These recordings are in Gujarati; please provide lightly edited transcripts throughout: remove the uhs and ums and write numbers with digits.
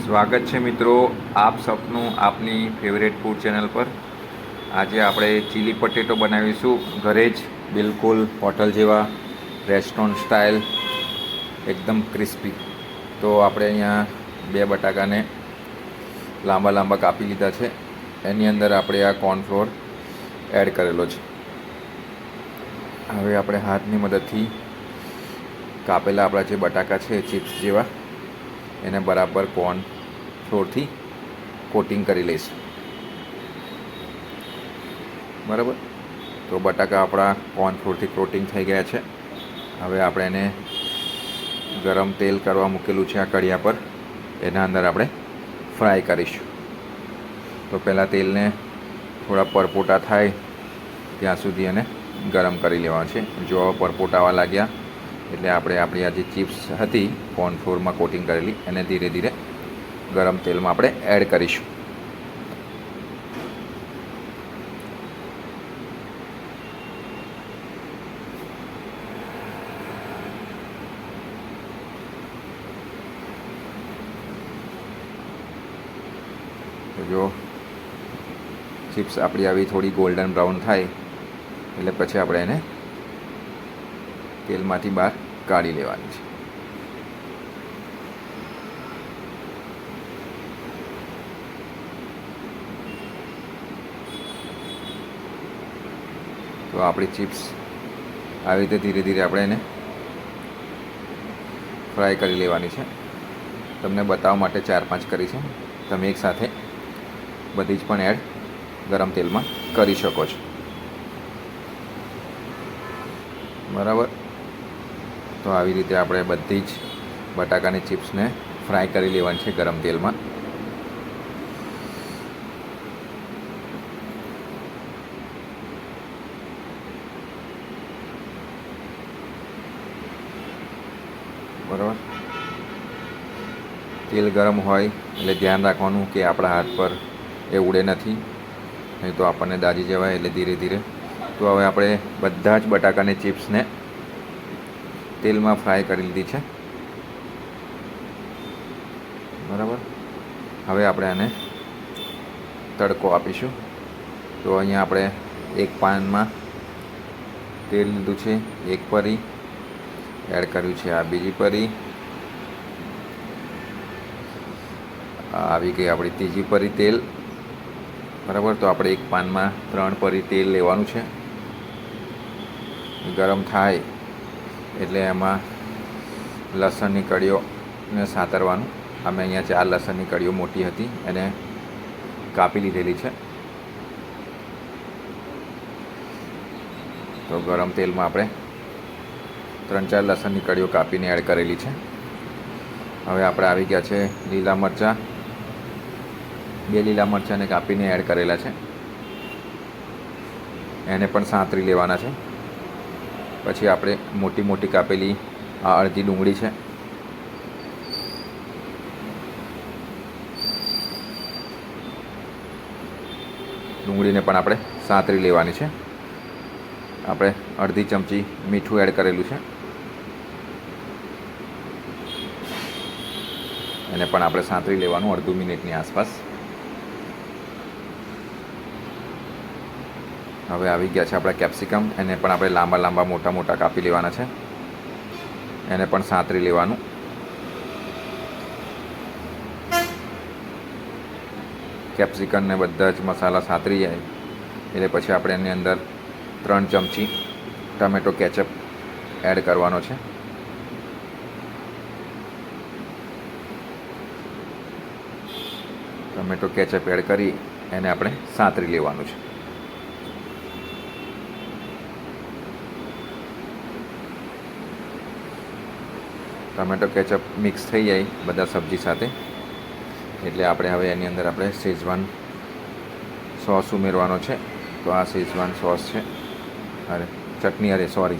સ્વાગત છે મિત્રો આપ સપનું આપની ફેવરેટ ફૂડ ચેનલ પર। આજે આપણે ચીલી પટેટો બનાવીશું ઘરે જ, બિલકુલ હોટલ જેવા, રેસ્ટોરન્ટ સ્ટાઇલ, એકદમ ક્રિસ્પી। તો આપણે અહીંયા 2 બટાકાને લાંબા લાંબા કાપી લીધા છે। એની અંદર આપણે આ કોર્નફ્લોર એડ કરેલો છે। હવે આપણે હાથની મદદથી કાપેલા આપણા જે બટાકા છે ચિપ્સ જેવા, એને બરાબર કોર્નફ્લોરથી કોટિંગ કરી લઈશું। બરાબર, તો બટાકા આપણા કોર્નફ્લોરથી કોટિંગ થઈ ગયા છે। હવે આપણે એને ગરમ તેલ કરવા મૂકેલું છે આ કડિયા પર, એના અંદર આપણે ફ્રાય કરીશું। તો પહેલાં તેલને થોડા પરપોટા થાય ત્યાં સુધી એને ગરમ કરી લેવાનું છે। જો પરપોટા આવવા લાગ્યા એટલે આપણે આપણી આ જે ચિપ્સ હતી કોર્નફ્લોરમાં કોટિંગ કરેલી, એને ધીરે ધીરે ગરમ તેલમાં આપણે એડ કરીશું। તો જો ચિપ્સ આપણી આવી થોડી ગોલ્ડન બ્રાઉન થાય એટલે પછી આપણે એને તેલમાંથી બહાર કાઢી લેવાની છે। તો આપણી ચિપ્સ આવી રીતે ધીરે ધીરે આપણે એને ફ્રાય કરી લેવાની છે। તમને બતાવવા માટે 4-5 કરી છે, તમે એકસાથે બધી જ પણ એડ ગરમ તેલમાં કરી શકો છો। બરાબર, તો આવી રીતે આપણે બધી જ બટાકાની ચિપ્સને ફ્રાય કરી લેવાની છે ગરમ તેલમાં। બરાબર, તેલ ગરમ હોય એટલે ધ્યાન રાખવાનું કે આપણા હાથ પર એ ઉડે નથી, નહીં તો આપણને દાજી જવાય। એટલે ધીરે ધીરે, તો હવે આપણે બધા જ બટાકાની ચિપ્સને તેલમાં ફ્રાય કરી લીધી છે। બરાબર, હવે આપણે આને તડકો આપીશું। તો અહીંયા આપણે એક પાનમાં તેલ લીધું છે, 1 પરી એડ કર્યું છે, આ બીજી પરી, આવી ગઈ આપણી ત્રીજી પરી તેલ। બરાબર, તો આપણે એક પાનમાં 3 પરી તેલ લેવાનું છે। ગરમ થાય એટલે એમાં લસણની કળીઓને સાતરવાનું। અમે અહીંયા 4 લસણની કળીઓ મોટી હતી એને કાપી લીધેલી છે। તો ગરમ તેલમાં આપણે 3-4 લસણની કળીઓ કાપીને એડ કરેલી છે। હવે આપણે આવી ગયા છે લીલા મરચાં, 2 લીલા મરચાંને કાપીને એડ કરેલા છે, એને પણ સાંતરી લેવાના છે। પછી આપણે મોટી મોટી કાપેલી આ અડધી ડુંગળી છે, ડુંગળીને પણ આપણે સાંતરી લેવાની છે। આપણે અડધી ચમચી મીઠું એડ કરેલું છે, એને પણ આપણે સાંતરી લેવાનું અડધું મિનિટની આસપાસ। હવે આવી ગયા છે આપણા કેપ્સિકમ, એને પણ આપણે લાંબા લાંબા મોટા મોટા કાપી લેવાના છે, એને પણ સાંતરી લેવાનું। કેપ્સિકમને બધા જ મસાલા સાંતરી જાય એટલે પછી આપણે એની અંદર 3 ચમચી ટમેટો કેચઅપ એડ કરવાનો છે। ટમેટો કેચઅપ એડ કરી એને આપણે સાંતરી લેવાનું છે। ટમેટો કેચઅપ મિક્સ થઈ જાય બધા સબ્જી સાથે એટલે આપણે હવે એની અંદર આપણે શેઝવાન સોસ ઉમેરવાનો છે। તો આ શેઝવાન સોસ છે,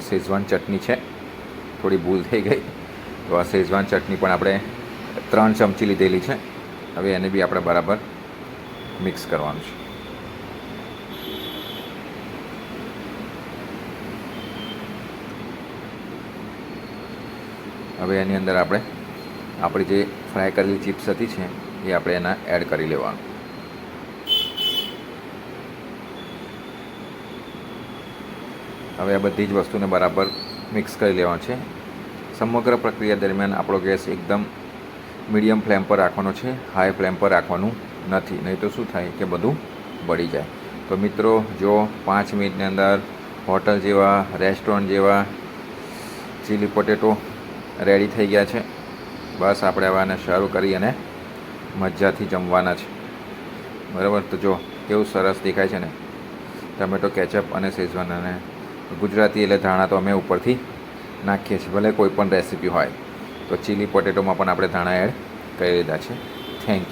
શેઝવાન ચટણી છે, થોડી ભૂલ થઈ ગઈ। તો આ શેઝવાન ચટણી પણ આપણે 3 ચમચી લીધેલી છે। હવે એને બી આપણે બરાબર મિક્સ કરવાનું છે। હવે એની અંદર આપણે આપણી જે ફ્રાય કરેલી ચિપ્સ હતી છે એ આપણે એના એડ કરી લેવાનું. હવે આ બધી જ વસ્તુને બરાબર મિક્સ કરી લેવાનું છે. સમગ્ર પ્રક્રિયા દરમિયાન આપણો ગેસ એકદમ મીડિયમ ફ્લેમ પર રાખવાનો છે, હાઈ ફ્લેમ પર રાખવાનું નથી, નહીં તો શું થાય કે બધું બળી જાય. તો મિત્રો જો 5 મિનિટની અંદર હોટલ જેવા, રેસ્ટોરન્ટ જેવા ચીલી પોટેટો રેડી થઈ ગયા છે. બસ આપણે હવે આને શરૂ કરી અને મજાથી જમવાના છે. બરાબર, તો જો કેવું સરસ દેખાય છે ને, ટમેટો કેચઅપ અને શેઝવાન. અને ગુજરાતી એટલે ધાણા તો અમે ઉપરથી નાખીએ છીએ, ભલે કોઈ પણ રેસીપી હોય. તો ચીલી પોટેટોમાં પણ આપણે ધાણા એડ કરી દીધા છે. Thank you.